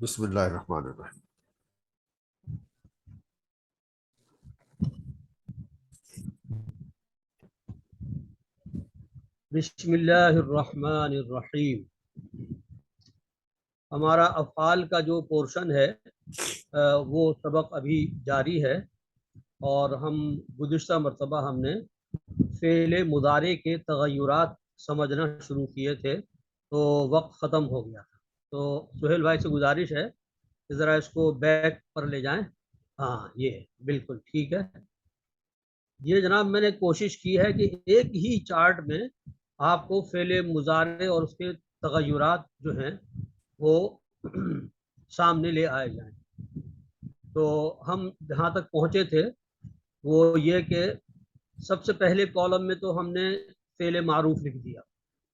بسم اللہ الرحمن الرحیم۔ بسم اللہ الرحمن الرحیم۔ ہمارا افعال کا جو پورشن ہے وہ سبق ابھی جاری ہے، اور ہم گزشتہ مرتبہ ہم نے فعل مضارع کے تغیرات سمجھنا شروع کیے تھے، تو وقت ختم ہو گیا تھا۔ تو سہیل بھائی سے گزارش ہے کہ ذرا اس کو بیک پر لے جائیں۔ ہاں، یہ بالکل ٹھیک ہے۔ یہ جناب میں نے کوشش کی ہے کہ ایک ہی چارٹ میں آپ کو فعل مضارع اور اس کے تغیرات جو ہیں وہ سامنے لے آئے جائیں۔ تو ہم جہاں تک پہنچے تھے وہ یہ کہ سب سے پہلے کالم میں تو ہم نے فعل معروف لکھ دیا،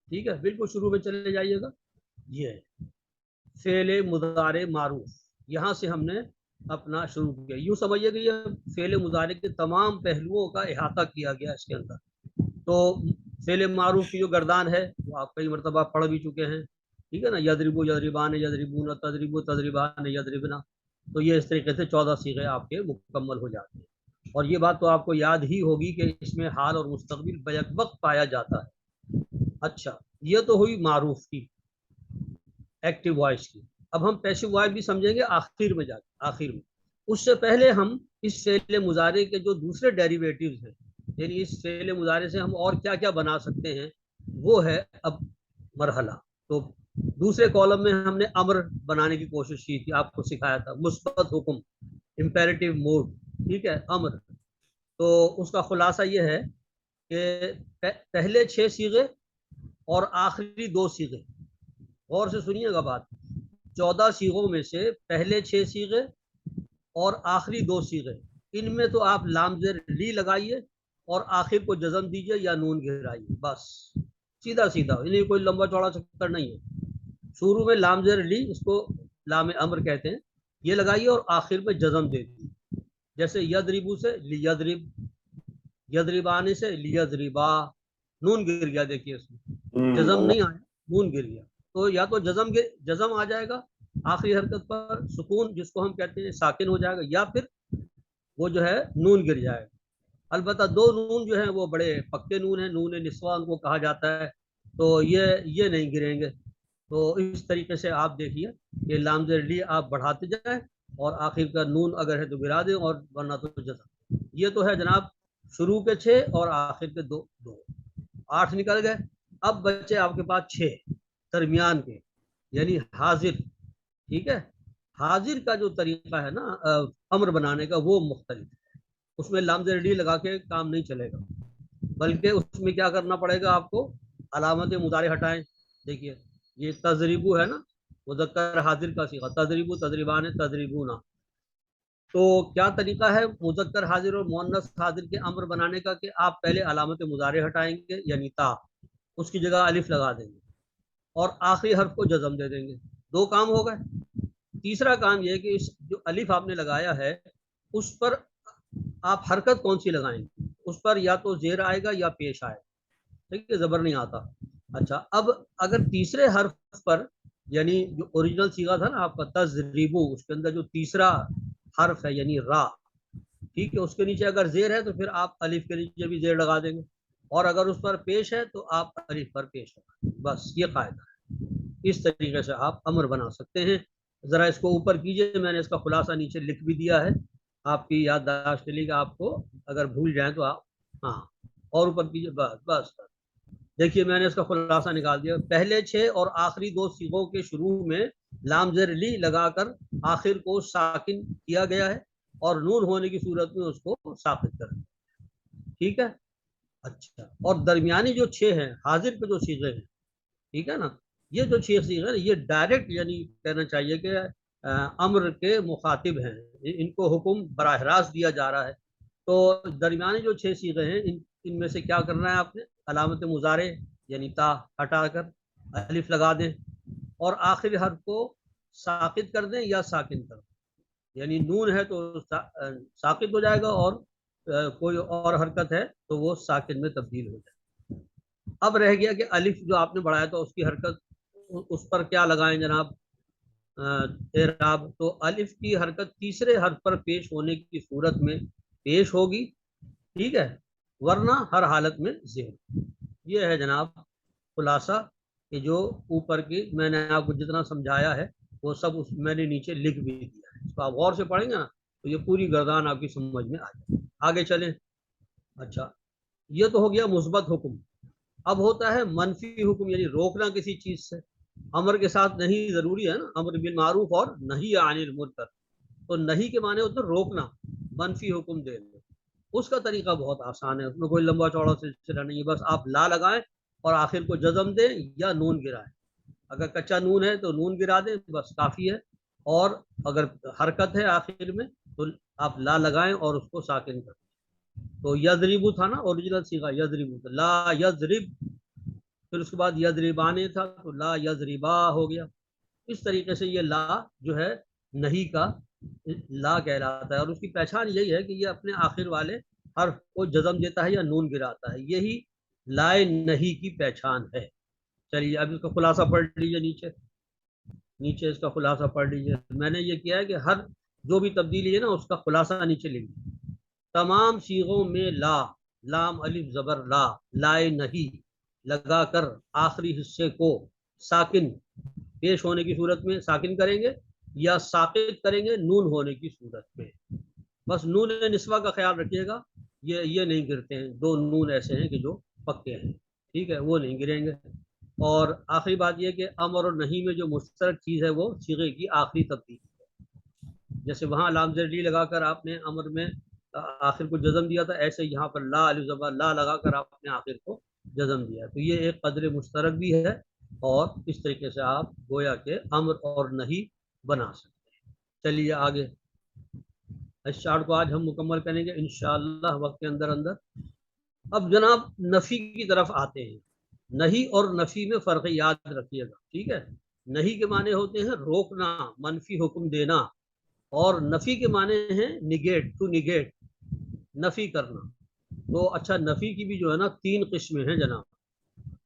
ٹھیک ہے، بالکل شروع میں چلے جائیے گا۔ یہ فعل مضارع معروف، یہاں سے ہم نے اپنا شروع کیا۔ یوں سمجھیے کہ یہ فعل مضارع کے تمام پہلوؤں کا احاطہ کیا گیا اس کے اندر۔ تو فعل معروف کی جو گردان ہے وہ آپ کئی مرتبہ پڑھ بھی چکے ہیں، ٹھیک ہے نا، یضربو یضربان یضربون تضربو تضربان یضربنا۔ تو یہ اس طریقے سے 14 صیغے آپ کے مکمل ہو جاتے ہیں۔ اور یہ بات تو آپ کو یاد ہی ہوگی کہ اس میں حال اور مستقبل بیک وقت پایا جاتا ہے۔ اچھا، یہ تو ہوئی معروف کی، ایکٹیو وائس کی۔ اب ہم پیسو وائس بھی سمجھیں گے آخر میں جا کے، آخر میں۔ اس سے پہلے ہم اس فعل مضارع کے جو دوسرے ڈیریویٹیوز ہیں، یعنی اس فعل مضارع سے ہم اور کیا کیا بنا سکتے ہیں، وہ ہے اب مرحلہ۔ تو دوسرے کالم میں ہم نے امر بنانے کی کوشش کی تھی، آپ کو سکھایا تھا، مثبت حکم، امپیریٹو موڈ، ٹھیک ہے، امر۔ تو اس کا خلاصہ یہ ہے کہ پہلے 6 صیغے اور آخری 2 صیغے، غور سے سنیے گا بات، 14 صیغوں میں سے پہلے 6 صیغے اور آخری 2 صیغے، ان میں تو آپ لام زیر لی لگائیے اور آخر کو جزم دیجئے یا نون گرائیے، بس سیدھا سیدھا، انہیں کوئی لمبا چوڑا چکر نہیں ہے۔ شروع میں لام زیر لی، اس کو لام امر کہتے ہیں، یہ لگائیے اور آخر میں جزم دے دیجیے، جیسے یضربو سے لیضرب، یضربان سے لیضربا، نون گر گیا، دیکھیے اس میں جزم نہیں آیا، نون گر گیا۔ تو یا تو جزم آ جائے گا آخری حرکت پر، سکون جس کو ہم کہتے ہیں ساکن ہو جائے گا، یا پھر وہ جو ہے نون گر جائے گا۔ البتہ 2 نون جو ہیں وہ بڑے پکے نون ہیں، نون نسواں ان کو کہا جاتا ہے، تو یہ نہیں گریں گے۔ تو اس طریقے سے آپ دیکھیے کہ لام زیر لی آپ بڑھاتے جائیں اور آخر کا نون اگر ہے تو گرا دیں، اور ورنہ تو جزم۔ یہ تو ہے جناب شروع کے 6 اور آخر کے 2 8 نکل گئے۔ اب بچے آپ کے پاس 6 درمیان کے، یعنی حاضر، ٹھیک ہے۔ حاضر کا جو طریقہ ہے نا امر بنانے کا، وہ مختلف ہے۔ اس میں لام زیر لی لگا کے کام نہیں چلے گا، بلکہ اس میں کیا کرنا پڑے گا آپ کو، علامت مضارع ہٹائیں۔ دیکھیے یہ تضریبو ہے نا، مذکر حاضر کا صیغہ، تضریبو تضریبان تضریبونا۔ تو کیا طریقہ ہے مذکر حاضر اور مؤنث حاضر کے امر بنانے کا، کہ آپ پہلے علامت مضارع ہٹائیں گے یعنی تا، اس کی جگہ الف لگا دیں گے اور آخری حرف کو جزم دے دیں گے، 2 کام ہو گئے۔ تیسرا کام یہ کہ اس جو الف آپ نے لگایا ہے اس پر آپ حرکت کون سی لگائیں گے، اس پر یا تو زیر آئے گا یا پیش آئے گا، ٹھیک ہے، زبر نہیں آتا۔ اچھا، اب اگر تیسرے حرف پر، یعنی جو اوریجنل صیغہ تھا نا آپ کا تضریبو، اس کے اندر جو تیسرا حرف ہے یعنی را، ٹھیک ہے، اس کے نیچے اگر زیر ہے تو پھر آپ الف کے نیچے بھی زیر لگا دیں گے، اور اگر اس پر پیش ہے تو آپ الف پر پیش لگا دیں گے، بس یہ قاعدہ ہے۔ اس طریقے سے آپ امر بنا سکتے ہیں۔ ذرا اس کو اوپر کیجئے، میں نے اس کا خلاصہ نیچے لکھ بھی دیا ہے، آپ کی یادداشت کے لیے کہ آپ کو اگر بھول جائیں تو آپ، ہاں، اور اوپر کیجئے، بس بس۔ دیکھیے میں نے اس کا خلاصہ نکال دیا، پہلے 6 اور آخری 2 صیغوں کے شروع میں لام زیر لی لگا کر آخر کو ساکن کیا گیا ہے، اور نون ہونے کی صورت میں اس کو ساکت کر دیا، ٹھیک ہے۔ اچھا، اور درمیانی جو 6 ہیں حاضر کے جو صیغے ہیں، ٹھیک ہے نا، یہ جو 6 صیغے ہیں یہ ڈائریکٹ، یعنی کہنا چاہیے کہ امر کے مخاطب ہیں، ان کو حکم براہ راست دیا جا رہا ہے۔ تو درمیانی جو 6 صیغے ہیں، ان میں سے کیا کرنا ہے آپ نے، علامت مضارع یعنی تا ہٹا کر الف لگا دیں، اور آخری حرف کو ساکت کر دیں یا ساکن کر دیں، یعنی نون ہے تو ساکت ہو جائے گا، اور کوئی اور حرکت ہے تو وہ ساکن میں تبدیل ہو جائے گا۔ اب رہ گیا کہ الف جو آپ نے بڑھایا تھا اس کی حرکت، اس پر کیا لگائیں جناب، اعراب تو الف کی حرکت تیسرے حرف پر پیش ہونے کی صورت میں پیش ہوگی، ٹھیک ہے، ورنہ ہر حالت میں زیر۔ یہ ہے جناب خلاصہ کہ جو اوپر کی میں نے آپ کو جتنا سمجھایا ہے وہ سب میں نے نیچے لکھ بھی دیا ہے، اس کو آپ غور سے پڑھیں گے نا تو یہ پوری گردان آپ کی سمجھ میں آ جائے۔ آگے چلیں۔ اچھا، یہ تو ہو گیا مثبت حکم۔ اب ہوتا ہے منفی حکم، یعنی روکنا کسی چیز سے۔ امر کے ساتھ نہیں ضروری ہے نا، امر بالمعروف اور نہی عن المنکر، تو نہیں کے معنی ہوتا ہے روکنا، منفی حکم دینا۔ اس کا طریقہ بہت آسان ہے، اس میں کوئی لمبا چوڑا سلسلہ نہیں ہے، بس آپ لا لگائیں اور آخر کو جزم دیں یا نون گرائیں۔ اگر کچا نون ہے تو نون گرا دیں، بس کافی ہے، اور اگر حرکت ہے آخر میں تو آپ لا لگائیں اور اس کو ساکن کریں۔ تو یضربو تھا نا اوریجنل صیغہ، یضربو لا یضرب، پھر اس کے بعد یضربانے تھا تو لا یضربا ہو گیا۔ اس طریقے سے یہ لا جو ہے نہیں کا لا کہلاتا ہے، اور اس کی پہچان یہی ہے کہ یہ اپنے آخر والے حرف کو جزم دیتا ہے یا نون گراتا ہے، یہی لائے نہیں کی پہچان ہے۔ چلیے اب اس کا خلاصہ پڑھ لیجیے، نیچے اس کا خلاصہ پڑھ لیجیے۔ میں نے یہ کیا ہے کہ ہر جو بھی تبدیلی ہے نا اس کا خلاصہ نیچے لکھ، تمام صیغوں میں لا، لام الف زبر لا، لائے نہیں لگا کر آخری حصے کو ساکن پیش ہونے کی صورت میں ساکن کریں گے یا ساکت کریں گے نون ہونے کی صورت میں۔ بس نون نسوہ کا خیال رکھیے گا، یہ نہیں گرتے ہیں، دو نون ایسے ہیں کہ جو پکے ہیں، ٹھیک ہے، وہ نہیں گریں گے۔ اور آخری بات یہ کہ امر اور نہیں میں جو مشترک چیز ہے وہ صیغے کی آخری تبدیلی ہے۔ جیسے وہاں لام زیر لی لگا کر آپ نے امر میں آخر کو جزم دیا تھا، ایسے یہاں پر لا الف زبر لا لگا کر آپ نے آخر کو جزم دیا، تو یہ ایک قدر مشترک بھی ہے، اور اس طریقے سے آپ گویا کے امر اور نہیں بنا سکتے ہیں۔ چلیے آگے، اس چارٹ کو آج ہم مکمل کریں گے انشاءاللہ وقت کے اندر اندر۔ اب جناب نفی کی طرف آتے ہیں۔ نہیں اور نفی میں فرق یاد رکھیے گا، ٹھیک ہے۔ نہیں کے معنی ہوتے ہیں روکنا، منفی حکم دینا، اور نفی کے معنی ہیں نگیٹ، ٹو نگیٹ، نفی کرنا۔ تو اچھا، نفی کی بھی جو ہے نا تین قسمیں ہیں جناب،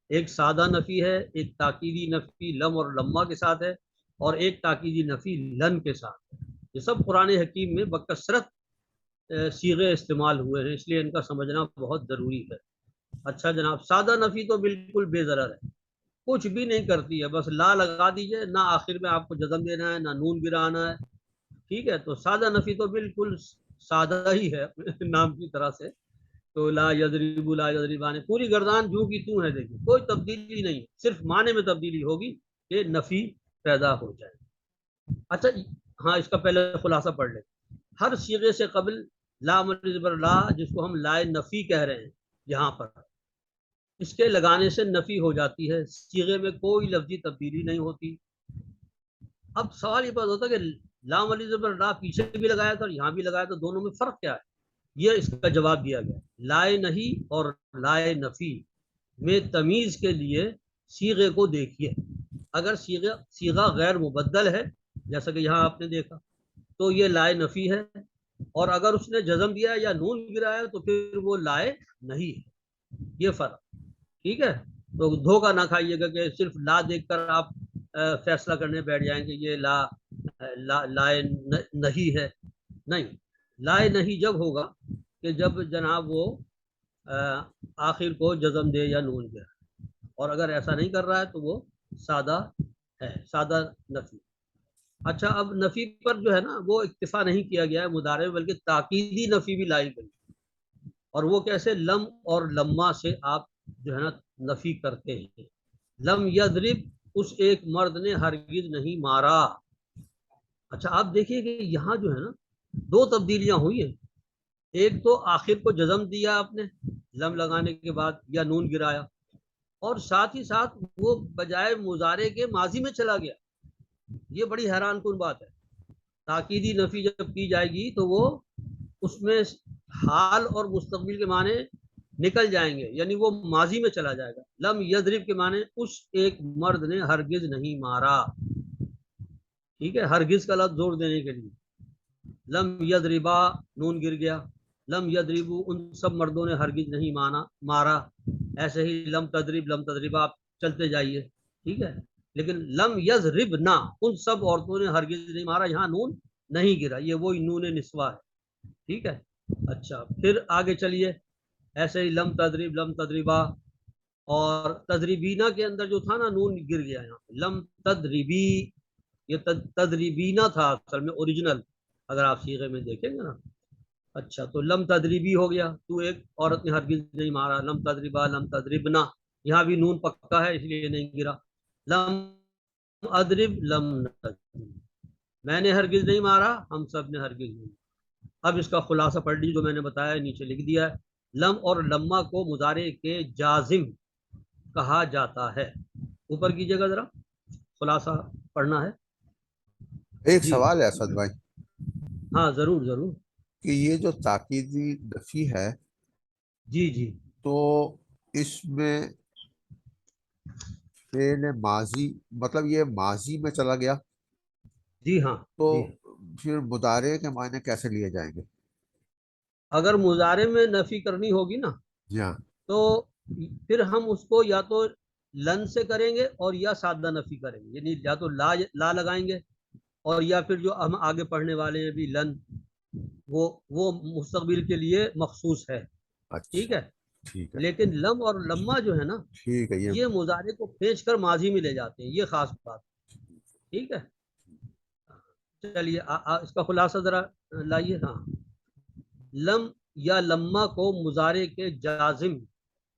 ایک سادہ نفی ہے، ایک تاکیدی نفی لم اور لمہ کے ساتھ ہے، اور ایک تاکیدی نفی لن کے ساتھ ہے۔ یہ سب قرآن حکیم میں بکثرت صیغے استعمال ہوئے ہیں، اس لیے ان کا سمجھنا بہت ضروری ہے۔ اچھا جناب، سادہ نفی تو بالکل بے ضرر ہے، کچھ بھی نہیں کرتی ہے، بس لا لگا دیجئے، نہ آخر میں آپ کو جزم دینا ہے نہ نون گرانا ہے، ٹھیک ہے۔ تو سادہ نفی تو بالکل سادہ ہی ہے نام کی طرح سے۔ تو لا یضرب لا یضربان، پوری گردان جو کی توں ہے، دیکھیے کوئی تبدیلی نہیں، صرف معنی میں تبدیلی ہوگی کہ نفی پیدا ہو جائے۔ اچھا ہاں، اس کا پہلے خلاصہ پڑھ لیں۔ ہر صیغے سے قبل لام الزبر لا، جس کو ہم لائے نفی کہہ رہے ہیں یہاں پر، اس کے لگانے سے نفی ہو جاتی ہے، صیغے میں کوئی لفظی تبدیلی نہیں ہوتی۔ اب سوال یہ پیدا ہوتا ہے کہ لام الزبر لا پیچھے بھی لگایا تھا اور یہاں بھی لگایا تھا، دونوں میں فرق کیا ہے؟ یہ اس کا جواب دیا گیا، لائے نہیں اور لائے نفی میں تمیز کے لیے صیغے کو دیکھیے۔ اگر صیغہ غیر مبدل ہے جیسا کہ یہاں آپ نے دیکھا تو یہ لائے نفی ہے، اور اگر اس نے جزم دیا یا نون گرایا تو پھر وہ لائے نہیں ہے، یہ فرق، ٹھیک ہے۔ تو دھوکہ نہ کھائیے گا کہ صرف لا دیکھ کر آپ فیصلہ کرنے بیٹھ جائیں گے یہ لائے نہیں ہے، نہیں، لائے نہیں جب ہوگا کہ جب جناب وہ آخر کو جزم دے یا نون دے، اور اگر ایسا نہیں کر رہا ہے تو وہ سادہ ہے، سادہ نفی۔ اچھا، اب نفی پر جو ہے نا وہ اکتفا نہیں کیا گیا ہے مضارع، بلکہ تاکیدی نفی بھی لائی گئی، اور وہ کیسے؟ لم اور لمہ سے آپ جو ہے نا نفی کرتے ہیں۔ لم یضرب، اس ایک مرد نے ہرگز نہیں مارا۔ اچھا آپ دیکھیے کہ یہاں جو ہے نا دو تبدیلیاں ہوئی ہیں، ایک تو آخر کو جزم دیا آپ نے لم لگانے کے بعد یا نون گرایا، اور ساتھ ہی ساتھ وہ بجائے مضارع کے ماضی میں چلا گیا۔ یہ بڑی حیران کن بات ہے، تاکیدی نفی جب کی جائے گی تو وہ اس میں حال اور مستقبل کے معنی نکل جائیں گے، یعنی وہ ماضی میں چلا جائے گا۔ لم یضرب کے معنی اس ایک مرد نے ہرگز نہیں مارا، ٹھیک ہے، ہرگز کا لفظ زور دینے کے لیے۔ لم یضربا، نون گر گیا، لم یضربو، ان سب مردوں نے ہرگز نہیں مارا۔ ایسے ہی لم تضرب، لم تضربا، آپ چلتے جائیے، ٹھیک ہے۔ لیکن لم یضربنا ان سب عورتوں نے ہرگز نہیں مارا، یہاں نون نہیں گرا، یہ وہی نون نسوہ ہے، ٹھیک ہے۔ اچھا پھر آگے چلیے، ایسے ہی لم تضرب، لم تضربا، اور تضریبینا کے اندر جو تھا نا نون گر گیا یہاں پہ، لم تضربی، یہ تضریبینا تھا اصل میں اوریجنل، اگر آپ صیغے میں دیکھیں گے نا۔ اچھا تو لم تضریبی ہو گیا، تو ایک عورت نے ہرگز نہیں مارا، لم تضربا، لم تضربنا، یہاں بھی نون پکا ہے اس لیے نہیں گرا۔ لم اضرب، لم نضرب، میں نے ہرگز نہیں مارا، ہم سب نے ہرگز نہیں مارا۔ اب اس کا خلاصہ پڑھ لیجیے جو میں نے بتایا نیچے لکھ دیا ہے۔ لم اور لما کو مضارع کے جازم کہا جاتا ہے، اوپر کیجیے گا ذرا، خلاصہ پڑھنا ہے ایک جی۔ سوال ہے اسد بھائی ہاں ضرور ضرور، کہ یہ جو تاکیدی نفی ہے جی جی تو اس میں فعل ماضی، مطلب یہ ماضی میں چلا گیا جی ہاں تو جی ہاں۔ پھر مضارع کے معنی کیسے لیے جائیں گے؟ اگر مضارع میں نفی کرنی ہوگی نا جی ہاں، تو پھر ہم اس کو یا تو لن سے کریں گے اور یا سادہ نفی کریں گے، یعنی یا تو لا لگائیں گے، اور یا پھر جو ہم آگے پڑھنے والے ہیں بھی لن، وہ مستقبل کے لیے مخصوص ہے، ٹھیک اچھا ہے۔ ٹھیک ہے، لیکن لم اور لما جو ہے نا ٹھیک ہے، یہ مضارع کو کھینچ کر ماضی میں لے جاتے ہیں، یہ خاص بات، ٹھیک ہے۔ چلیے اس کا خلاصہ ذرا لائیے۔ ہاں، لم یا لما کو مضارع کے جازم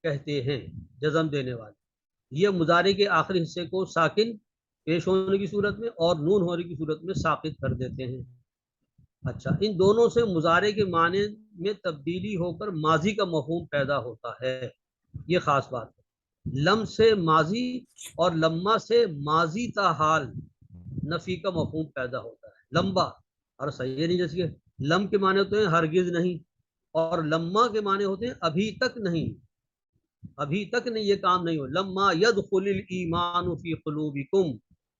کہتے ہیں، جزم دینے والے، یہ مضارع کے آخری حصے کو ساکن پیش ہونے کی صورت میں اور نون ہونے کی صورت میں ساقط کر دیتے ہیں۔ اچھا، ان دونوں سے مضارع کے معنی میں تبدیلی ہو کر ماضی کا مفہوم پیدا ہوتا ہے، یہ خاص بات ہے۔ لم سے ماضی اور لما سے ماضی تا حال نفی کا مفہوم پیدا ہوتا ہے۔ لمبا اور صحیح نہیں، جیسے کہ لم کے معنی ہوتے ہیں ہرگز نہیں، اور لما کے معنی ہوتے ہیں ابھی تک نہیں، ابھی تک نہیں، یہ کام نہیں ہو۔ لما يدخل الایمان فی قلوبکم،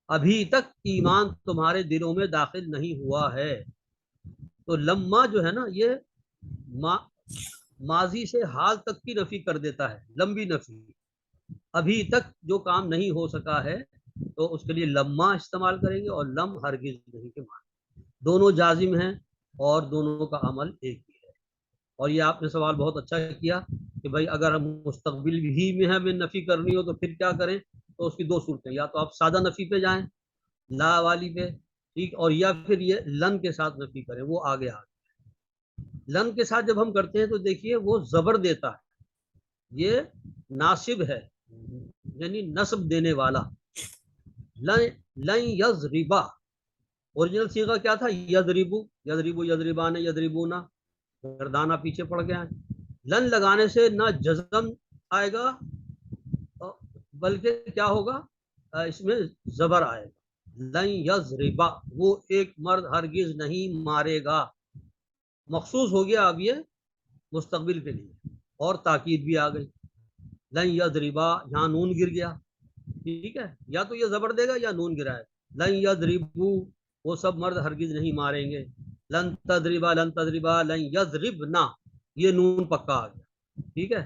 ابھی تک ایمان تمہارے دلوں میں داخل نہیں ہوا ہے۔ تو لما جو ہے نا یہ ماضی سے حال تک کی نفی کر دیتا ہے، لمبی نفی، ابھی تک جو کام نہیں ہو سکا ہے تو اس کے لیے لما استعمال کریں گے، اور لم ہرگز نہیں کے معنی، دونوں جازم ہیں اور دونوں کا عمل ایک ہی ہے۔ اور یہ آپ نے سوال بہت اچھا کیا کہ بھائی اگر ہم مستقبل ہی میں ہمیں نفی کرنی ہو تو پھر کیا کریں، تو اس کی دو صورتیں، یا تو آپ سادہ نفی پہ جائیں لا والی پہ، ٹھیک، اور یا پھر یہ لن کے ساتھ نفی کریں، وہ آگے لن کے ساتھ جب ہم کرتے ہیں تو دیکھیے وہ زبر دیتا ہے، یہ ناصب ہے یعنی نصب دینے والا۔ لن یضربا، اوریجنل صیغہ کیا تھا، یضربو، یضربو، یضربان، یضربونا، گردانہ پیچھے پڑ گیا ہے۔ لن لگانے سے نہ جزم آئے گا بلکہ کیا ہوگا، اس میں زبر آئے گا۔ لن یضربا، وہ ایک مرد ہرگز نہیں مارے گا، مخصوص ہو گیا اب یہ مستقبل کے لیے، اور تاکید بھی آ گئی۔ لن یضربا، یہاں نون گر گیا، ٹھیک ہے، یا تو یہ زبر دے گا یا نون گرائے۔ لن یضربو، وہ سب مرد ہرگز نہیں ماریں گے۔ لن تضربا، لن تضربا، لن یضربنا، یہ نون پکا آ گیا، ٹھیک ہے،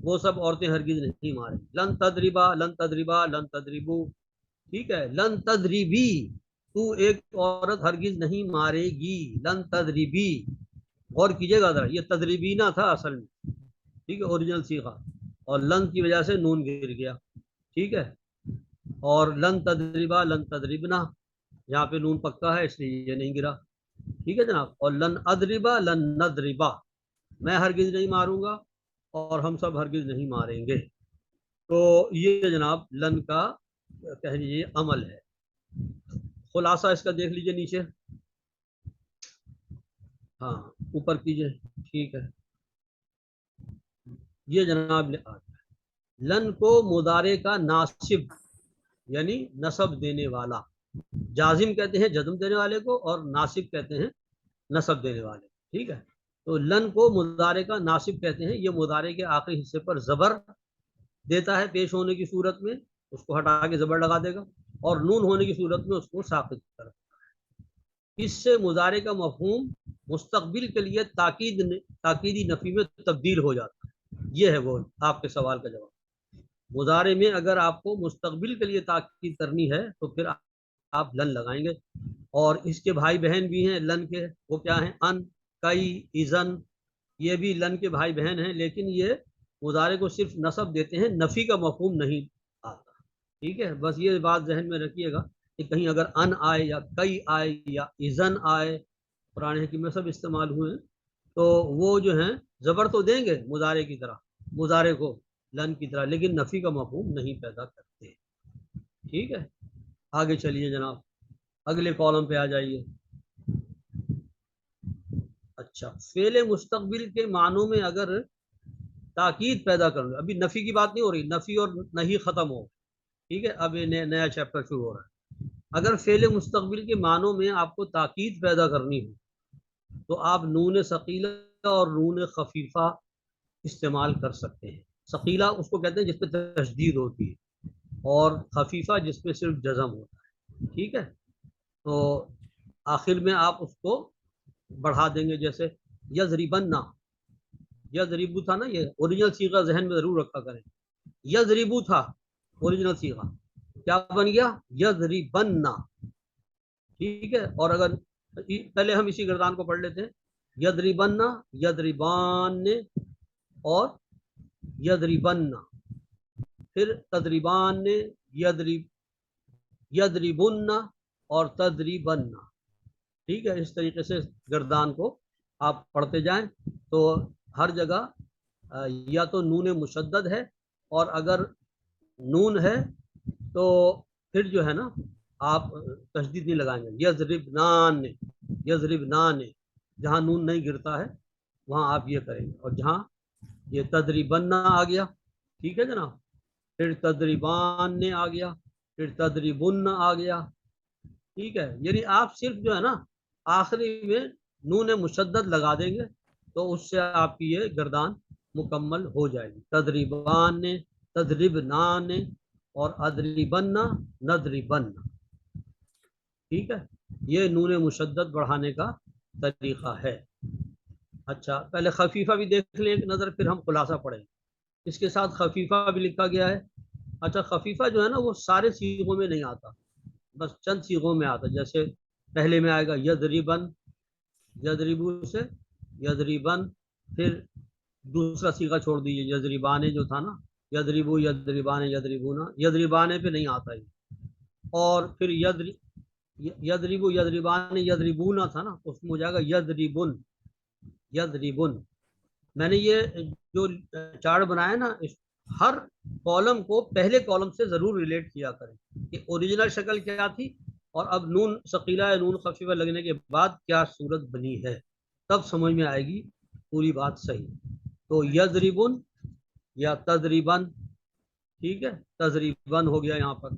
وہ سب عورتیں ہرگز نہیں ماریں گی۔ لن تضربا، لن تضربا، لن تضربو، ٹھیک ہے۔ لن تضربی، تو ایک عورت ہرگز نہیں مارے گی، لن تضربی، غور کیجیے گا ذرا، یہ تضریبینا تھا اصل میں، ٹھیک ہے، اوریجنل صیغہ، اور لن کی وجہ سے نون گر گیا، ٹھیک ہے۔ اور لن تضربا، لن تضربنا، یہاں پہ نون پکا ہے اس لیے یہ نہیں گرا، ٹھیک ہے جناب۔ اور لن اضربا، لن نضربا، میں ہرگز نہیں ماروں گا اور ہم سب ہرگز نہیں ماریں گے۔ تو یہ جناب لن کا کہہ لیجیے عمل ہے۔ خلاصہ اس کا دیکھ لیجیے نیچے، ہاں اوپر کیجیے، ٹھیک ہے۔ یہ جناب لن کو مضارع کا ناصب یعنی نصب دینے والا، جازم کہتے ہیں جزم دینے والے کو، اور ناصب کہتے ہیں نصب دینے والے، ٹھیک ہے۔ تو لن کو مضارع کا ناصب کہتے ہیں، یہ مضارع کے آخری حصے پر زبر دیتا ہے پیش ہونے کی صورت میں، اس کو ہٹا کے زبر لگا دے گا، اور نون ہونے کی صورت میں اس کو ساقط کر دے گا۔ اس سے مضارع کا مفہوم مستقبل کے لیے تاکیدی نفی میں تبدیل ہو جاتا ہے۔ یہ ہے وہ آپ کے سوال کا جواب۔ مضارع میں اگر آپ کو مستقبل کے لیے تاکید کرنی ہے تو پھر آپ لن لگائیں گے. اور اس کے بھائی بہن بھی ہیں لن کے, وہ کیا ہیں؟ ان, کئی, اذن, یہ بھی لن کے بھائی بہن ہیں, لیکن یہ مضارع کو صرف نصب دیتے ہیں, نفی کا مفہوم نہیں آتا. ٹھیک ہے, بس یہ بات ذہن میں رکھیے گا کہ کہیں اگر ان آئے یا کئی آئے یا اذن آئے, قرآن حکیم میں سب استعمال ہوئے ہیں, تو وہ جو ہیں زبر تو دیں گے مضارع کی طرح, مضارع کو لن کی طرح, لیکن نفی کا مفہوم نہیں پیدا کرتے. ٹھیک ہے, آگے چلیے جناب, اگلے کالم پہ آ جائیے. اچھا, فعل مستقبل کے معنوں میں اگر تاکید پیدا کر لو, ابھی نفی کی بات نہیں ہو رہی, نفی اور نہیں ختم ہو, ٹھیک ہے, اب یہ نیا چیپٹر شروع ہو رہا ہے. اگر فعل مستقبل کے معنوں میں آپ کو تاکید پیدا کرنی ہو تو آپ نون ثقیلہ اور نون خفیفہ استعمال کر سکتے ہیں. ثقیلہ اس کو کہتے ہیں جس پہ تشدید ہوتی ہے, اور خفیفہ جس پہ صرف جزم ہوتا ہے. ٹھیک ہے, تو آخر میں آپ اس کو بڑھا دیں گے, جیسے یضربن, یضربو تھا نا, یہ اوریجنل صیغہ ذہن میں ضرور رکھا کریں. یضربو تھا اوریجنل صیغہ, کیا بن گیا؟ یضربن. ٹھیک ہے, اور اگر پہلے ہم اسی گردان کو پڑھ لیتے ہیں, یضربن, یضربان اور یضربن, پھر تضربان, یضرب, یضربن اور تضربن. ٹھیک ہے, اس طریقے سے گردان کو آپ پڑھتے جائیں تو ہر جگہ یا تو نون مشدد ہے, اور اگر نون ہے تو پھر جو ہے نا آپ تشدید نہیں لگائیں گے. یضربنان, یضربنان, جہاں نون نہیں گرتا ہے وہاں آپ یہ کریں گے, اور جہاں یہ تضربن آ گیا, ٹھیک ہے جناب, پھر تضربان آ گیا, پھر تضربن آ گیا. ٹھیک ہے, یعنی آپ صرف جو ہے نا آخری میں نون مشدد لگا دیں گے تو اس سے آپ کی یہ گردان مکمل ہو جائے گی. تضربان, تضربنان اور اضربن, نضربن. ٹھیک ہے, یہ نون مشدد بڑھانے کا طریقہ ہے. اچھا, پہلے خفیفہ بھی دیکھ لیں ایک نظر, پھر ہم خلاصہ پڑھیں. اس کے ساتھ خفیفہ بھی لکھا گیا ہے. اچھا, خفیفہ جو ہے نا وہ سارے صیغوں میں نہیں آتا, بس چند صیغوں میں آتا. جیسے پہلے میں آئے گا یضربن, یضربو سے یضربن, پھر دوسرا صیغہ چھوڑ دیجیے یضربانے جو تھا نا, یضربو, یضربانے, یضربونا, یضربانے پہ نہیں آتا ہے. اور پھر یضربو, یضربانے, یضربونا تھا نا, اس میں ہو جائے گا یضربن, یضربن. میں نے یہ جو چارٹ بنایا نا, اس ہر کالم کو پہلے کالم سے ضرور ریلیٹ کیا کریں کہ اوریجنل شکل کیا تھی, اور اب نون ثقیلہ یا نون خفیفہ لگنے کے بعد کیا صورت بنی ہے, تب سمجھ میں آئے گی پوری بات صحیح. تو یضربن یا تضربن, ٹھیک ہے, تضربن ہو گیا یہاں پر.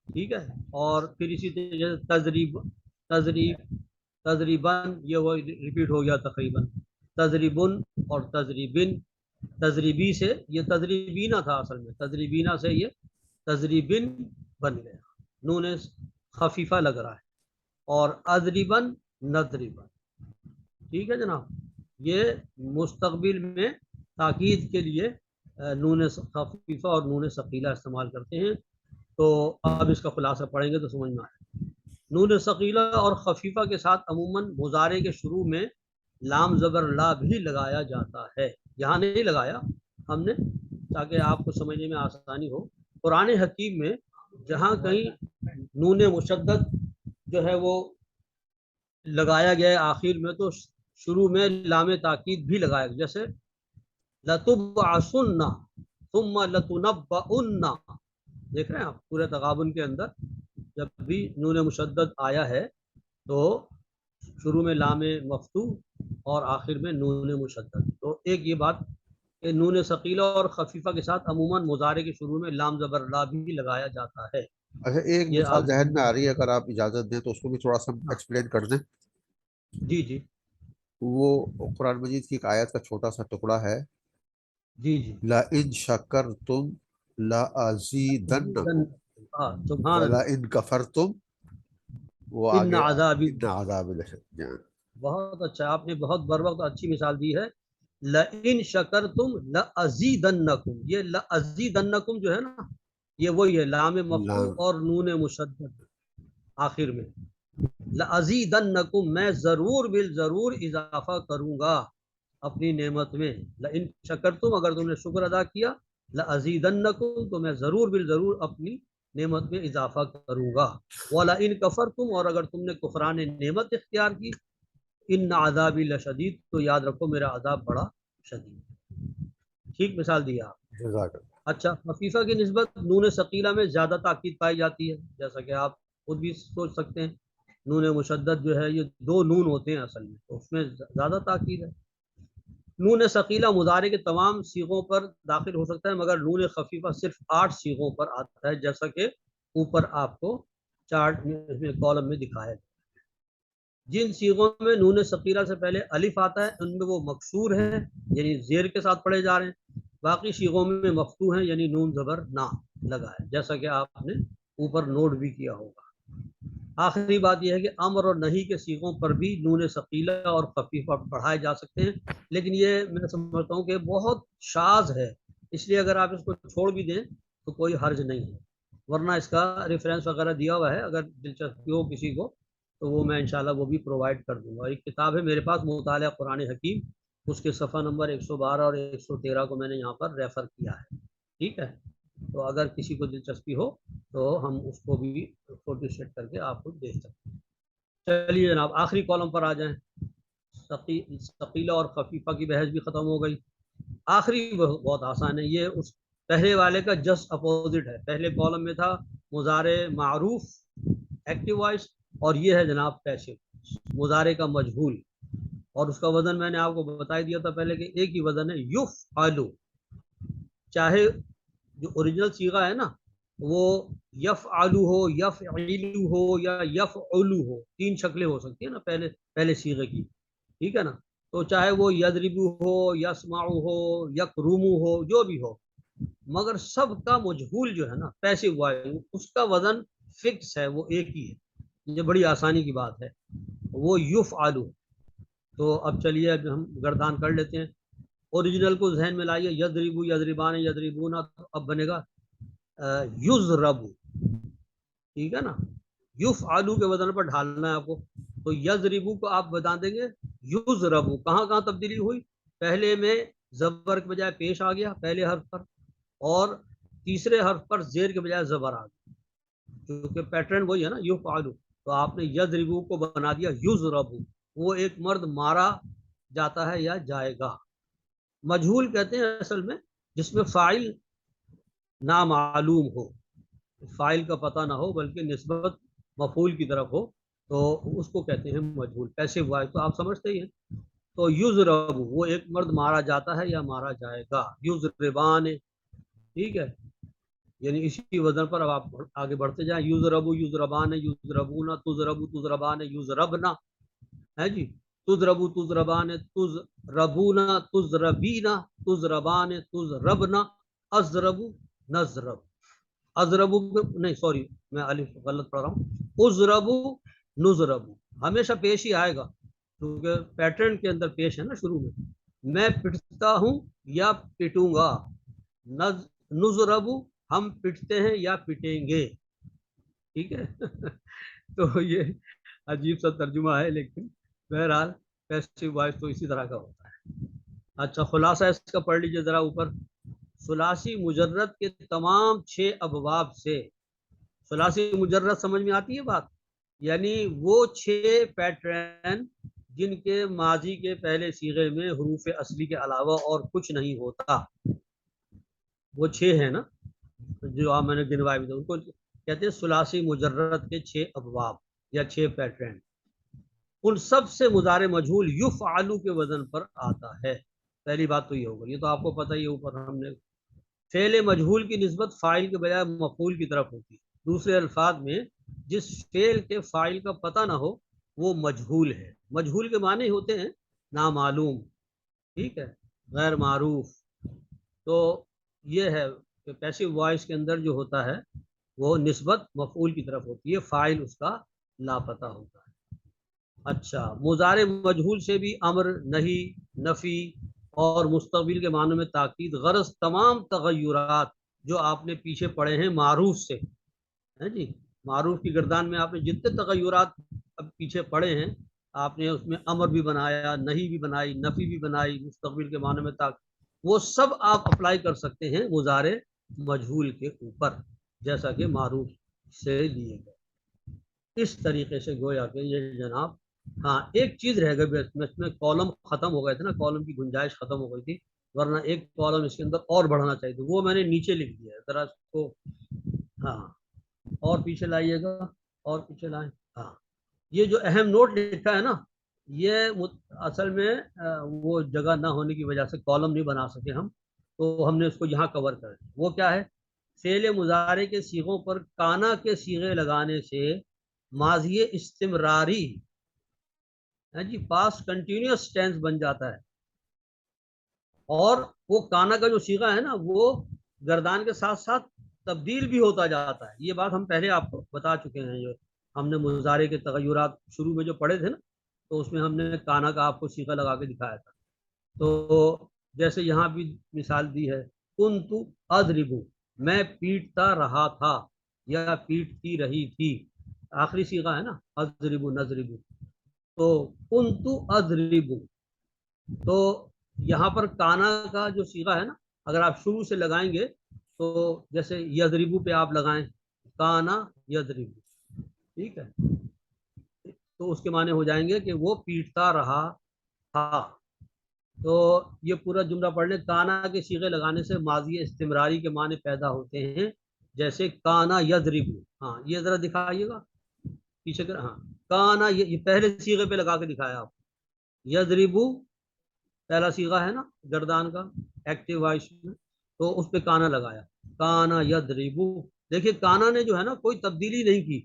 ٹھیک ہے, اور پھر اسی طرح تضریب, تضریب, تضریبن, یہ وہ ریپیٹ ہو گیا تقریباً. تضریبن اور تضریبن, تضریبی سے یہ تضریبینہ تھا اصل میں, تضریبینہ سے یہ تضریبن بن گیا, نون خفیفہ لگ رہا ہے. اور اضربن, نضربن. ٹھیک ہے جناب, یہ مستقبل میں تاکید کے لیے نون خفیفہ اور نون ثقیلہ استعمال کرتے ہیں. تو اب اس کا خلاصہ پڑھیں گے تو سمجھ میں آئے. نون ثقیلہ اور خفیفہ کے ساتھ عموماً مضارع کے شروع میں لام زبر لا بھی لگایا جاتا ہے. یہاں نہیں لگایا ہم نے تاکہ آپ کو سمجھنے میں آسانی ہو. قرآن حکیم میں جہاں کہیں نون مشدد جو ہے وہ لگایا گیا ہے آخر میں, تو شروع میں لام تاکید بھی لگایا گیا, جیسے لتبعثن ثم لتنبؤن. دیکھ رہے ہیں آپ پورے تغابن کے اندر جب بھی نون مشدد آیا ہے تو شروع میں لام مفتوح اور آخر میں نون مشدد. تو ایک یہ بات کہ نون ثقیلہ اور خفیفہ کے ساتھ عموماً مضارع کے شروع میں لام زبر لا بھی لگایا جاتا ہے. اچھا, ایک یہ مثال آپ ذہن میں آ رہی ہے, اگر آپ اجازت دیں تو اس کو بھی تھوڑا سا ایکسپلین کر دیں. جی جی وہ قرآن مجید کی ایک آیت کا چھوٹا سا ٹکڑا ہے, جی جی لَإِن شَكَرْتُمْ لَأَزِيدَنَّكُمْ سبحان اللہ, وَلَإِن كَفَرْتُمْ, وہ ان آگے عذابی. ان عذاب لشدید. بہت اچھا, آپ نے بہت بر وقت اچھی مثال دی ہے لئن شکرتم لازیدنکم، یہ لازیدنکم جو ہے نا یہ وہی ہے لام مفتوح لام اور نون مشدد آخر میں، لازیدنکم میں ضرور بالضرور اضافہ کروں گا اپنی نعمت میں، لئن شکرتم اگر تم نے شکر ادا کیا، لازیدنکم تو میں ضرور بالضرور اپنی نعمت میں اضافہ کروں گا، ولئن کفرتم اور اگر تم نے کفران نعمت اختیار کی، ان عذابی لشدید تو یاد رکھو میرا عذاب بڑا شدید ہے۔ ٹھیک مثال دیا آپ۔ جزاک اللہ۔ اچھا، خفیفہ کی نسبت نون ثقیلہ میں زیادہ تاکید پائی جاتی ہے، جیسا کہ آپ خود بھی سوچ سکتے ہیں، نون مشدد جو ہے یہ دو نون ہوتے ہیں اصل میں، تو اس میں زیادہ تاکید ہے۔ نون ثقیلہ مضارع کے تمام صیغوں پر داخل ہو سکتا ہے، مگر نون خفیفہ صرف 8 صیغوں پر آتا ہے، جیسا کہ اوپر آپ کو چارٹ میں کالم میں دکھایا ہے۔ جن صیغوں میں نون ثقیلہ سے پہلے الف آتا ہے ان میں وہ مکسور ہیں، یعنی زیر کے ساتھ پڑھے جا رہے ہیں، باقی صیغوں میں مفتوح ہیں، یعنی نون زبر نہ لگا ہے، جیسا کہ آپ نے اوپر نوٹ بھی کیا ہوگا۔ آخری بات یہ ہے کہ امر اور نہیں کے صیغوں پر بھی نون ثقیلہ اور خفیفہ پڑھائے جا سکتے ہیں، لیکن یہ میں سمجھتا ہوں کہ بہت شاذ ہے، اس لیے اگر آپ اس کو چھوڑ بھی دیں تو کوئی حرج نہیں ہے، ورنہ اس کا ریفرنس وغیرہ دیا ہوا ہے، اگر دلچسپی ہو کسی کو تو وہ میں انشاءاللہ وہ بھی پرووائڈ کر دوں گا۔ ایک کتاب ہے میرے پاس مطالعہ قرآن حکیم، اس کے صفحہ نمبر 112 اور 113 کو میں نے یہاں پر ریفر کیا ہے، ٹھیک ہے، تو اگر کسی کو دلچسپی ہو تو ہم اس کو بھی فوٹو سیٹ کر کے آپ کو دے سکتے ہیں۔ چلیے جناب آخری کالم پر آ جائیں، ثقیلہ اور خفیفہ کی بحث بھی ختم ہو گئی۔ آخری بہت آسان ہے، یہ اس پہلے والے کا جسٹ اپوزٹ ہے، پہلے کالم میں تھا مضارع معروف ایکٹیو وائس، اور یہ ہے جناب پیسو مضارع کا مجہول، اور اس کا وزن میں نے آپ کو بتا دیا تھا پہلے کہ ایک ہی وزن ہے یفعلو، چاہے جو اوریجنل صیغہ ہے نا وہ یفعلو ہو، یفعلو ہو یا یفعلو ہو، 3 شکلیں ہو سکتی ہیں نا پہلے صیغے کی، ٹھیک ہے نا، تو چاہے وہ یضربو ہو، یسمعو ہو، یکرمو ہو، جو بھی ہو، مگر سب کا مجہول جو ہے نا پیسو وائس اس کا وزن فکس ہے، وہ ایک ہی ہے، یہ بڑی آسانی کی بات ہے، وہ یفعلو۔ تو اب چلیے اب ہم گردان کر لیتے ہیں، اوریجنل کو ذہن میں لائیے، یضربو یضربان یضربونا، تو اب بنے گا یضربو، ٹھیک ہے نا، یفعلو کے وزن پر ڈھالنا ہے آپ کو، تو یضربو کو آپ بتا دیں گے یضربو، کہاں کہاں تبدیلی ہوئی، پہلے میں زبر کے بجائے پیش آ گیا پہلے حرف پر، اور تیسرے حرف پر زیر کے بجائے زبر آ گیا، کیونکہ پیٹرن وہی ہے نا یفعلو، تو آپ نے یضربو کو بنا دیا یضربو، وہ ایک مرد مارا جاتا ہے یا جائے گا۔ مجہول کہتے ہیں اصل میں جس میں فاعل نامعلوم ہو، فاعل کا پتہ نہ ہو بلکہ نسبت مفعول کی طرف ہو، تو اس کو کہتے ہیں مجہول، پیسو وائس تو آپ سمجھتے ہی ہیں۔ تو یضرب وہ ایک مرد مارا جاتا ہے یا مارا جائے گا، یضربان، ٹھیک ہے، یعنی اسی وزن پر اب آپ آگے بڑھتے جائیں، یضرب یضربان یضربون تضرب تضربان یضربنا ہے جی، تضرب تضربان تضربون تضربینا تضربان تضربنا، اضرب نضرب، اضرب نہیں سوری میں الف غلط پڑھ رہا ہوں، اضرب نضرب، ہمیشہ پیش ہی آئے گا کیونکہ پیٹرن کے اندر پیش ہے نا شروع میں پٹتا ہوں یا پٹوں گا، نضرب ہم پٹتے ہیں یا پٹیں گے، ٹھیک ہے تو یہ عجیب سا ترجمہ ہے، لیکن بہرحال پیسو وائس تو اسی طرح کا ہوتا ہے۔ اچھا خلاصہ اس کا پڑھ لیجیے ذرا اوپر، ثلاثی مجرد کے تمام 6 ابواب سے، ثلاثی مجرد سمجھ میں آتی ہے بات، یعنی وہ 6 پیٹرن جن کے ماضی کے پہلے صیغے میں حروف اصلی کے علاوہ اور کچھ نہیں ہوتا، وہ 6 ہیں نا جو میں نے گنوائے بھی تھے، ان کو کہتے ہیں ثلاثی مجرد کے 6 ابواب یا 6 پیٹرن، ان سب سے مضارع مجہول یفعلو کے وزن پر آتا ہے، پہلی بات تو یہ ہوگا، یہ تو آپ کو پتہ ہی ہے، اوپر ہم نے فعل مجہول کی نسبت فاعل کے بجائے مفعول کی طرف ہوتی ہے، دوسرے الفاظ میں جس فعل کے فاعل کا پتہ نہ ہو وہ مجہول ہے، مجہول کے معنی ہوتے ہیں نامعلوم، ٹھیک ہے، غیر معروف، تو یہ ہے کہ پیسو وائس کے اندر جو ہوتا ہے وہ نسبت مفعول کی طرف ہوتی ہے، فاعل اس کا لاپتہ ہوتا ہے۔ اچھا مضارع مجہول سے بھی امر، نہیں، نفی، اور مستقبل کے معنی میں تاکید. غرض تمام تغیرات جو آپ نے پیچھے پڑے ہیں معروف سے ہے جی، معروف کی گردان میں آپ نے جتنے تغیرات اب پیچھے پڑے ہیں، آپ نے اس میں امر بھی بنایا، نہیں بھی بنائی، نفی بھی بنائی مستقبل کے معنی میں تاکید، وہ سب آپ اپلائی کر سکتے ہیں مضارع مجہول کے اوپر، جیسا کہ معروف سے لیے گئے. اس طریقے سے گویا کہ یہ جناب. ہاں ایک چیز رہ گئی اس میں کالم ختم ہو گئے تھے نا، کالم کی گنجائش ختم ہو گئی تھی، ورنہ ایک کالم اس کے اندر اور بڑھنا چاہیے تھا، وہ میں نے نیچے لکھ دیا ہے ذرا اس کو. ہاں اور پیچھے لائیے گا، اور پیچھے لائیں. ہاں یہ جو اہم نوٹ لکھا ہے نا، یہ اصل میں وہ جگہ نہ ہونے کی وجہ سے کالم نہیں بنا سکے ہم، تو ہم نے اس کو یہاں کور کر دیا. وہ کیا ہے؟ فعل مضارع کے صیغوں پر کانا کے صیغے لگانے سے ماضی استمراری ہے جی پاسٹ کنٹینیوس ٹینس بن جاتا ہے، اور وہ کانا کا جو صیغہ ہے نا وہ گردان کے ساتھ ساتھ تبدیل بھی ہوتا جاتا ہے. یہ بات ہم پہلے آپ کو بتا چکے ہیں، جو ہم نے مضارع کے تغیرات شروع میں جو پڑھے تھے نا، تو اس میں ہم نے کانا کا آپ کو صیغہ لگا کے دکھایا تھا. تو جیسے یہاں بھی مثال دی ہے، کنت اضرب، میں پیٹتا رہا تھا یا پیٹتی رہی تھی، آخری صیغہ ہے نا اضرب نضرب. تو کنت اضرب، تو یہاں پر کانا کا جو صیغہ ہے نا، اگر آپ شروع سے لگائیں گے تو جیسے یضربو پہ آپ لگائیں کانا یضربو، ٹھیک ہے، تو اس کے معنی ہو جائیں گے کہ وہ پیٹتا رہا تھا. تو یہ پورا جملہ پڑھ لیں. کانا کے صیغے لگانے سے ماضی استمراری کے معنی پیدا ہوتے ہیں، جیسے کانا یضربو. ہاں یہ ذرا دکھائیے گا پیچھے کر. ہاں کانا، یہ پہلے صیغے پہ لگا کے دکھایا آپ. یضربو پہلا صیغہ ہے نا گردان کا ایکٹیو وائس میں، تو اس پہ کانا لگایا، کانا یضربو. دیکھیے کانا نے جو ہے نا کوئی تبدیلی نہیں کی،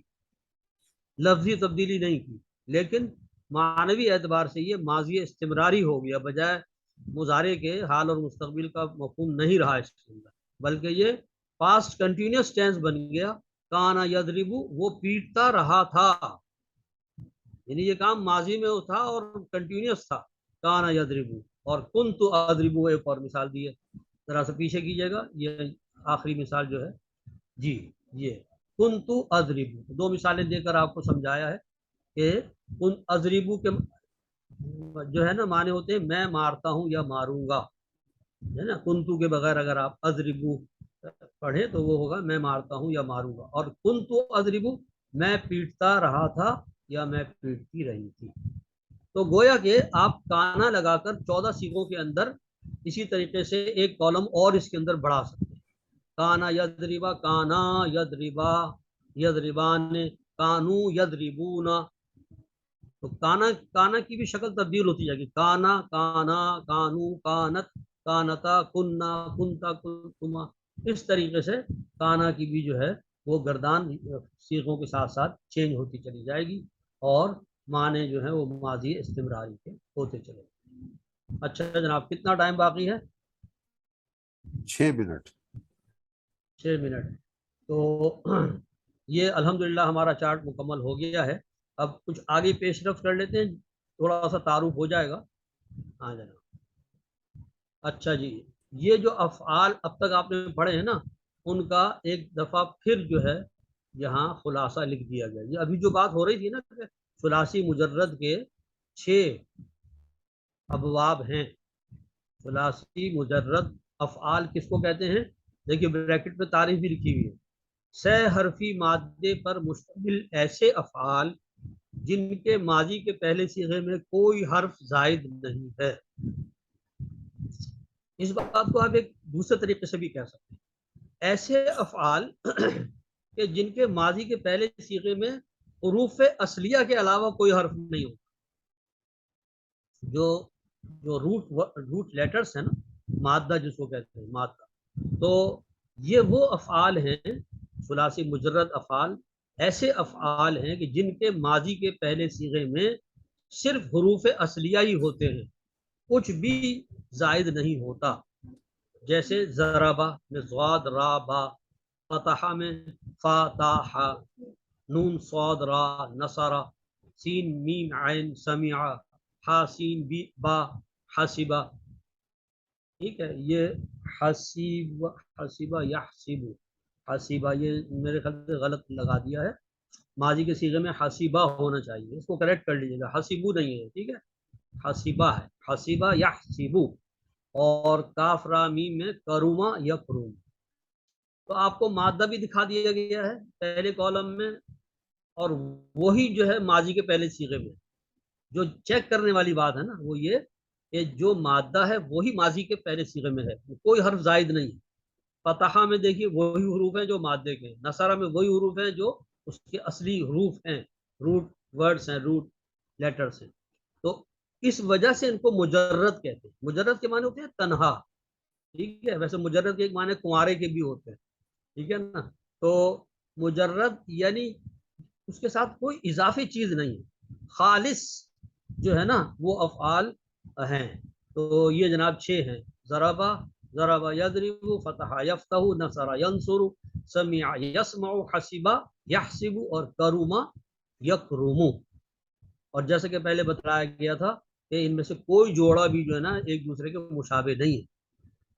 لفظی تبدیلی نہیں کی، لیکن معنوی اعتبار سے یہ ماضی استمراری ہو گیا، بجائے مضارع کے حال اور مستقبل کا مفہوم نہیں رہا اس کے اندر، بلکہ یہ پاسٹ کنٹینیوس ٹینس بن گیا. کانا یضربو، وہ پیٹتا رہا تھا، یعنی یہ کام ماضی میں تھا اور کنٹینیوس تھا، کانا یضربو. اور کنت اضربو ایک اور مثال دی ہے، ذرا سا پیچھے کیجیے گا، یہ آخری مثال جو ہے جی، یہ کنت اضربو، دو مثالیں دے کر آپ کو سمجھایا ہے کہ ان اضربو کے جو ہے نا معنی ہوتے ہیں میں مارتا ہوں یا ماروں گا، ہے نا. کنتو کے بغیر اگر آپ اضربو پڑھے تو وہ ہوگا میں مارتا ہوں یا ماروں گا، اور کنتو اضربو میں پیٹتا رہا تھا یا میں پیٹتی رہی تھی. تو گویا کہ آپ کانا لگا کر 14 صیغوں کے اندر اسی طریقے سے ایک کالم اور اس کے اندر بڑھا سکتے ہیں. کانا یضربا، کانا یضربا، یضربان، کانو یضربون. تو کانا کی بھی شکل تبدیل ہوتی جائے گی، کانا کانا، کانو کانت، کانتا کننا، کنتا کنتما. اس طریقے سے کانا کی بھی جو ہے وہ گردان صیغوں کے ساتھ ساتھ چینج ہوتی چلی جائے گی، اور معنی جو ہے وہ ماضی استمراری کے ہوتے چلے گئے. اچھا جناب کتنا ٹائم باقی ہے؟ 6 منٹ. 6 منٹ. تو یہ الحمدللہ ہمارا چارٹ مکمل ہو گیا ہے. اب کچھ آگے پیش رفت کر لیتے ہیں، تھوڑا سا تعارف ہو جائے گا. ہاں جناب. اچھا جی، یہ جو افعال اب تک آپ نے پڑھے ہیں نا، ان کا ایک دفعہ پھر جو ہے یہاں خلاصہ لکھ دیا گیا. یہ ابھی جو بات ہو رہی تھی نا کہ ثلاثی مجرد کے 6 ابواب ہیں. ثلاثی مجرد افعال کس کو کہتے ہیں؟ دیکھیے بریکٹ میں تعریف بھی لکھی ہوئی ہے. سہ حرفی مادے پر مشتمل ایسے افعال جن کے ماضی کے پہلے صیغے میں کوئی حرف زائد نہیں ہے. اس بات کو آپ ایک دوسرے طریقے سے بھی کہہ سکتے ہیں، ایسے افعال کہ جن کے ماضی کے پہلے صیغے میں حروف اصلیہ کے علاوہ کوئی حرف نہیں ہوتا. جو جو روٹ لیٹرز ہیں نا، مادہ جس کو کہتے ہیں مادہ، تو یہ وہ افعال ہیں ثلاثی مجرد افعال، ایسے افعال ہیں کہ جن کے ماضی کے پہلے صیغے میں صرف حروف اصلیہ ہی ہوتے ہیں، کچھ بھی زائد نہیں ہوتا. جیسے ضربہ میں ضاد را با، فتح میں فتح، نون صاد را نصرہ، سین میم عین سمع، حاسین بی با حسبہ. ٹھیک ہے، یہ حسیب حسیبہ یحسب، حسیبہ یہ میرے خیال سے غلط لگا دیا ہے، ماضی کے صیغے میں حسیبہ ہونا چاہیے، اس کو کریکٹ کر لیجیے گا، حسیبو نہیں ہے، ٹھیک ہے، حسیبہ ہے، حسیبہ یحسبو، اور کاف را میم میں کروما یکروم۔ تو آپ کو مادہ بھی دکھا دیا گیا ہے پہلے کالم میں، اور وہی جو ہے ماضی کے پہلے صیغے میں، جو چیک کرنے والی بات ہے نا وہ یہ کہ جو مادہ ہے وہی ماضی کے پہلے صیغے میں ہے، کوئی حرف زائد نہیں ہے۔ فتحہ میں دیکھیے وہی حروف ہیں جو مادے کے ہیں، نصرہ میں وہی حروف ہیں جو اس کے اصلی حروف ہیں، روٹ ورڈز ہیں، روٹ لیٹرز ہیں۔ تو اس وجہ سے ان کو مجرد کہتے ہیں۔ مجرد کے معنی ہوتے ہیں تنہا، ٹھیک ہے، ویسے مجرد کے ایک معنی کنوارے کے بھی ہوتے ہیں، ٹھیک ہے نا۔ تو مجرد یعنی اس کے ساتھ کوئی اضافی چیز نہیں ہے، خالص جو ہے نا وہ افعال ہیں۔ تو یہ جناب 6 ہیں، ضربہ، ضربہ یضرب، فتح یفتح، نصر ینصر، سمع یسمع، حسبہ یحسب، اور کروما یکرم۔ اور جیسے کہ پہلے بتایا گیا تھا کہ ان میں سے کوئی جوڑا بھی جو ہے نا ایک دوسرے کے مشابہ نہیں ہے،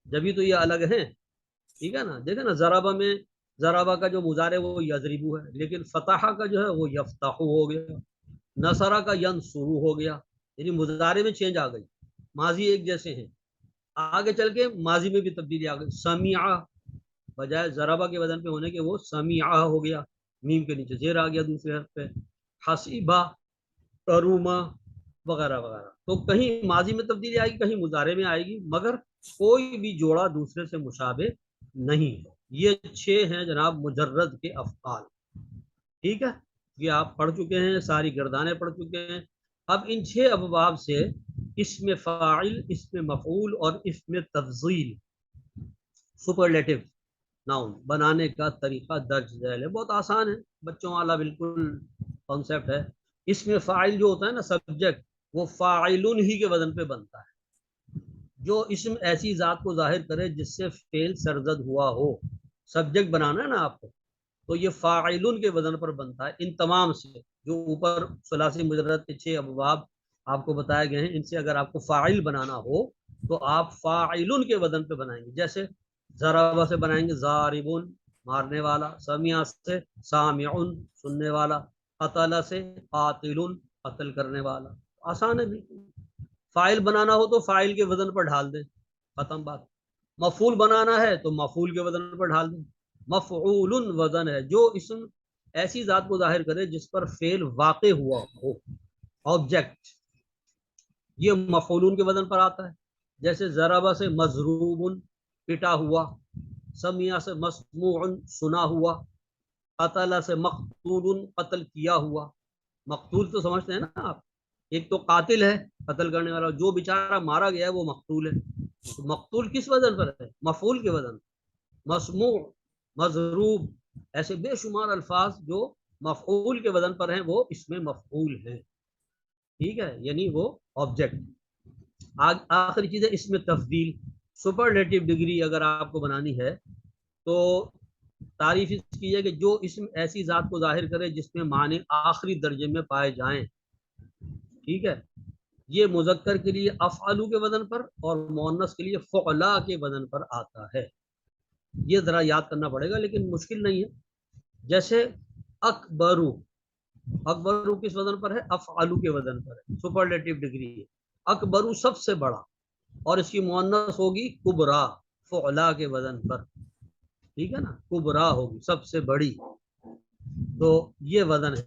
جبھی تو یہ الگ ہیں، ٹھیک ہے نا۔ دیکھیں نا، ضربہ میں ضربہ کا جو مضارع وہ یضربو ہے، لیکن فتح کا جو ہے وہ یفتح ہو گیا، نصرہ کا ینصرو ہو گیا، یعنی مضارع میں چینج آ گئی، ماضی ایک جیسے ہیں۔ آگے چل کے ماضی میں بھی تبدیلی آ گئی، سمیعہ بجائے ضربہ کے وزن پہ ہونے کے وہ سمیعہ ہو گیا، میم کے نیچے زیر آ گیا دوسرے حرف پہ، حسیبہ، کروما، وغیرہ وغیرہ۔ تو کہیں ماضی میں تبدیلی آئے گی، کہیں مضارع میں آئے گی، مگر کوئی بھی جوڑا دوسرے سے مشابہ نہیں ہے۔ یہ 6 ہیں جناب مجرد کے افعال، ٹھیک ہے، یہ آپ پڑھ چکے ہیں، ساری گردانیں پڑھ چکے ہیں۔ اب ان 6 ابواب سے اسم فاعل، اسم مفعول اور اسم تفضیل، سپرلیٹو ناؤن بنانے کا طریقہ درج ذیل ہے، بہت آسان ہے، بچوں والا بالکل کانسیپٹ ہے۔ اسم فاعل جو ہوتا ہے نا سبجیکٹ، وہ فاعلن ہی کے وزن پہ بنتا ہے، جو اسم ایسی ذات کو ظاہر کرے جس سے فعل سرزد ہوا ہو، سبجیکٹ بنانا ہے نا آپ کو، تو یہ فاعلن کے وزن پر بنتا ہے۔ ان تمام سے جو اوپر ثلاثی مجرد کے 6 ابواب آپ کو بتائے گئے ہیں، ان سے اگر آپ کو فاعل بنانا ہو تو آپ فاعلن کے وزن پہ بنائیں گے، جیسے ضربہ سے بنائیں گے ضاربن مارنے والا، سمیع سے سامعن سننے والا، قتل سے قاتل قتل کرنے والا، آسان ہے بالکل۔ فاعل بنانا ہو تو فاعل کے وزن پر ڈھال دیں، ختم بات۔ مفعول بنانا ہے تو مفعول کے وزن پر ڈھال دیں۔ مفعول وزن ہے جو اسم ایسی ذات کو ظاہر کرے جس پر فعل واقع ہوا ہو، آبجیکٹ، یہ مفعول کے وزن پر آتا ہے۔ جیسے ضربہ سے مضروب پٹا ہوا، سمیع سے مسموع سنا ہوا، قتل سے مقتول قتل کیا ہوا۔ مقتول تو سمجھتے ہیں نا آپ، ایک تو قاتل ہے قتل کرنے والا، جو بیچارہ مارا گیا ہے وہ مقتول ہے۔ تو مقتول کس وزن پر ہے؟ مفعول کے وزن۔ مسموع، مضروب، ایسے بے شمار الفاظ جو مفعول کے وزن پر ہیں وہ اس میں مفعول ہیں، ٹھیک ہے، یعنی وہ آبجیکٹ۔ آخری چیز ہے اس میں تفضیل، سپرلیٹو ڈگری اگر آپ کو بنانی ہے تو تعریف اس کی ہے کہ جو اسم ایسی ذات کو ظاہر کرے جس میں معنی آخری درجے میں پائے جائیں، ٹھیک ہے۔ یہ مذکر کے لیے افعلو کے وزن پر اور مؤنث کے لیے فعلا کے وزن پر آتا ہے، یہ ذرا یاد کرنا پڑے گا لیکن مشکل نہیں ہے۔ جیسے اکبرو، اکبرو کس وزن پر ہے؟ افعلو کے وزن پر ہے، سپرلیٹو ڈگری ہے، اکبرو سب سے بڑا، اور اس کی مؤنث ہوگی کبرا، فعلا کے وزن پر، ٹھیک ہے نا، کبرا ہوگی سب سے بڑی، تو یہ وزن ہے۔